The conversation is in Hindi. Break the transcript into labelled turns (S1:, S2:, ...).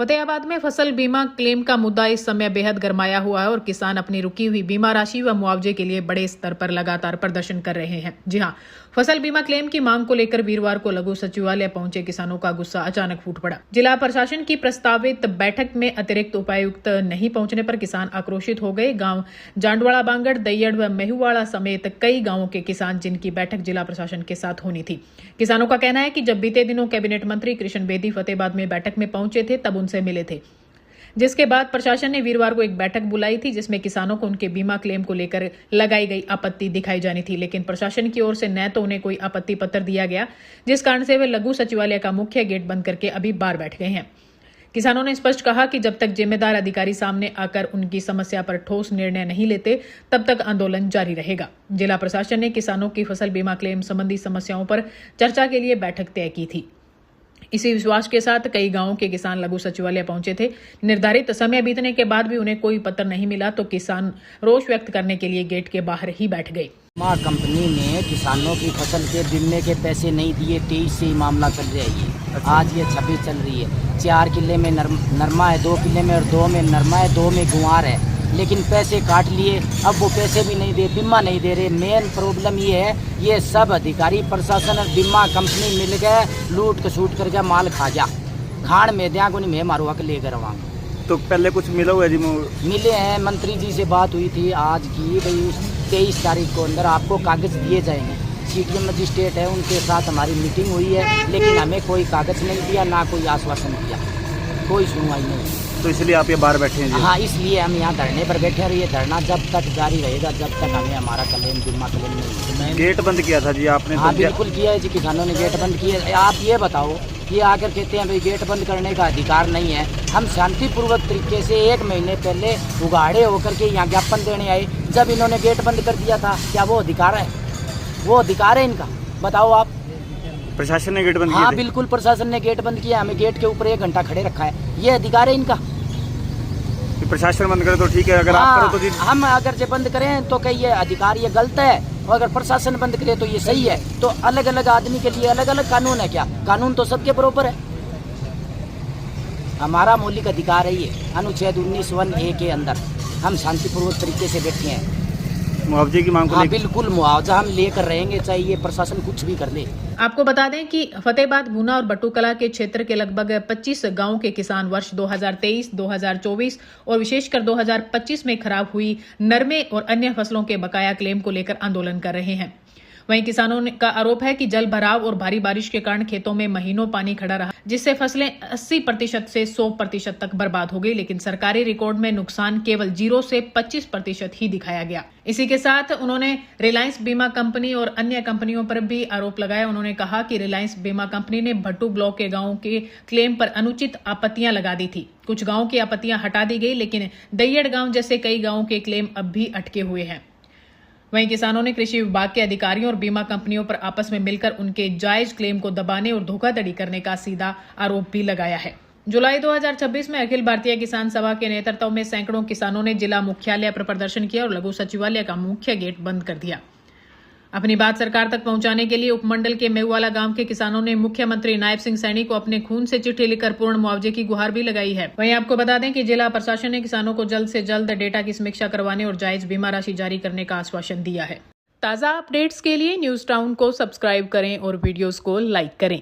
S1: फतेहाबाद में फसल बीमा क्लेम का मुद्दा इस समय बेहद गरमाया हुआ है और किसान अपनी रुकी हुई बीमा राशि व मुआवजे के लिए बड़े स्तर पर लगातार प्रदर्शन कर रहे हैं। जी हां, फसल बीमा क्लेम की मांग को लेकर वीरवार को लघु सचिवालय पहुंचे किसानों का गुस्सा अचानक फूट पड़ा। जिला प्रशासन की प्रस्तावित बैठक में अतिरिक्त उपायुक्त नहीं पहुंचने पर किसान आक्रोशित हो गए। गांव जांडवाड़ा, बांगड़, दैयड़ व मेहुवाड़ा समेत कई गांवों के किसान जिनकी बैठक जिला प्रशासन के साथ होनी थी। किसानों का कहना है कि जब बीते दिनों कैबिनेट मंत्री कृष्ण बेदी फतेहाबाद में बैठक में पहुंचे थे तब उनसे मिले थे, जिसके बाद प्रशासन ने वीरवार को एक बैठक बुलाई थी जिसमें किसानों को उनके बीमा क्लेम को लेकर लगाई गई आपत्ति दिखाई जानी थी, लेकिन प्रशासन की ओर से न तो उन्हें कोई आपत्ति पत्र दिया गया, जिस कारण से वे लघु सचिवालय का मुख्य गेट बंद करके अभी बाहर बैठ गए हैं। किसानों ने स्पष्ट कहा कि जब तक जिम्मेदार अधिकारी सामने आकर उनकी समस्या पर ठोस निर्णय नहीं लेते तब तक आंदोलन जारी रहेगा। जिला प्रशासन ने किसानों की फसल बीमा क्लेम संबंधी समस्याओं पर चर्चा के लिए बैठक तय की थी। इसी विश्वास के साथ कई गांवों के किसान लघु सचिवालय पहुंचे थे। निर्धारित समय बीतने के बाद भी उन्हें कोई पत्र नहीं मिला तो किसान रोष व्यक्त करने के लिए गेट के बाहर ही बैठ गए।
S2: बीमा कंपनी ने किसानों की फसल के बीमे के पैसे नहीं दिए। 23 से ही मामला चल रहा है ये। आज ये 26 चल रही है। 4 किले में नरमा है, 2 किले में और 2 में नरमा है, 2 में गुआर है, लेकिन पैसे काट लिए। अब वो पैसे भी नहीं दे, बीमा नहीं दे रहे। मेन प्रॉब्लम ये है, ये सब अधिकारी प्रशासन और बीमा कंपनी मिल गए लूट खसूट करके माल खा जा खान में दिया को नहीं मैं मारो हक लेकर वहाँ।
S3: तो पहले कुछ मिला हुआ है जी?
S2: मिले हैं, मंत्री जी से बात हुई थी आज की, भाई 23 तारीख को अंदर आपको कागज दिए जाएंगे। सीटीएम मजिस्ट्रेट है, उनके साथ हमारी मीटिंग हुई है, लेकिन हमें कोई कागज नहीं दिया, ना कोई आश्वासन दिया, कोई सुनवाई नहीं।
S3: तो इसलिए आप ये बाहर बैठे हैं जी?
S2: हाँ, इसलिए हम यहाँ धरने पर बैठे हैं। ये धरना जब तक जारी रहेगा, जब तक हमें हमारा क्लेम बीमा क्लेम नहीं।
S3: गेट बंद किया था जी आपने?
S2: हाँ बिल्कुल किया है जी, किसानों ने गेट बंद किया। आप ये बताओ, ये आकर कहते हैं भाई गेट बंद करने का अधिकार नहीं है। हम शांतिपूर्वक तरीके से 1 महीने पहले उगाड़े होकर के यहाँ ज्ञापन देने आए। जब इन्होंने गेट बंद कर दिया था, क्या वो अधिकार है? वो अधिकार है इनका? बताओ आप।
S3: प्रशासन ने गेट बंद किया?
S2: हाँ बिल्कुल, प्रशासन ने गेट बंद किया। हमें गेट के ऊपर 1 घंटा खड़े रखा है। ये अधिकार है इनका?
S3: प्रशासन बंद करे तो ठीक है, अगर आप करो तो जी?
S2: हम अगर से बंद करें तो क्या ये अधिकार ये गलत है, और अगर प्रशासन बंद करे तो ये सही है? तो अलग अलग आदमी के लिए अलग अलग कानून है क्या? कानून तो सबके बराबर है। हमारा मौलिक अधिकार है ये, अनुच्छेद 19(1)(a) के अंदर हम शांतिपूर्वक तरीके से बैठे हैं।
S3: मुआवजे की मांग को?
S2: हाँ बिल्कुल, मुआवजा हम लेकर रहेंगे, चाहे ये प्रशासन कुछ भी कर ले।
S1: आपको बता दें कि फतेहाबाद, भूना और बटुकला के क्षेत्र के लगभग 25 गांवों के किसान वर्ष 2023, 2024 और विशेषकर 2025 में खराब हुई नरमे और अन्य फसलों के बकाया क्लेम को लेकर आंदोलन कर रहे हैं। वहीं किसानों का आरोप है कि जल भराव और भारी बारिश के कारण खेतों में महीनों पानी खड़ा रहा, जिससे फसलें 80% से 100% तक बर्बाद हो गई, लेकिन सरकारी रिकॉर्ड में नुकसान केवल 0 से 25% ही दिखाया गया। इसी के साथ उन्होंने रिलायंस बीमा कंपनी और अन्य कंपनियों पर भी आरोप लगाया। उन्होंने कहा कि रिलायंस बीमा कंपनी ने भट्टू ब्लॉक के गांवों के क्लेम पर अनुचित आपत्तियां लगा दी थी। कुछ गांवों की आपत्तियां हटा दी गई, लेकिन दैयड़ गांव जैसे कई गांवों के क्लेम अब भी अटके हुए हैं। वहीं किसानों ने कृषि विभाग के अधिकारियों और बीमा कंपनियों पर आपस में मिलकर उनके जायज क्लेम को दबाने और धोखाधड़ी करने का सीधा आरोप भी लगाया है। जुलाई 2026 में अखिल भारतीय किसान सभा के नेतृत्व में सैकड़ों किसानों ने जिला मुख्यालय पर प्रदर्शन किया और लघु सचिवालय का मुख्य गेट बंद कर दिया। अपनी बात सरकार तक पहुंचाने के लिए उपमंडल के मेहुवाला गांव के किसानों ने मुख्यमंत्री नायब सिंह सैनी को अपने खून से चिट्ठी लिखकर पूर्ण मुआवजे की गुहार भी लगाई है। वहीं आपको बता दें कि जिला प्रशासन ने किसानों को जल्द से जल्द डेटा की समीक्षा करवाने और जायज बीमा राशि जारी करने का आश्वासन दिया है। ताजा अपडेट्स के लिए न्यूज टाउन को सब्सक्राइब करें और वीडियोस को लाइक करें।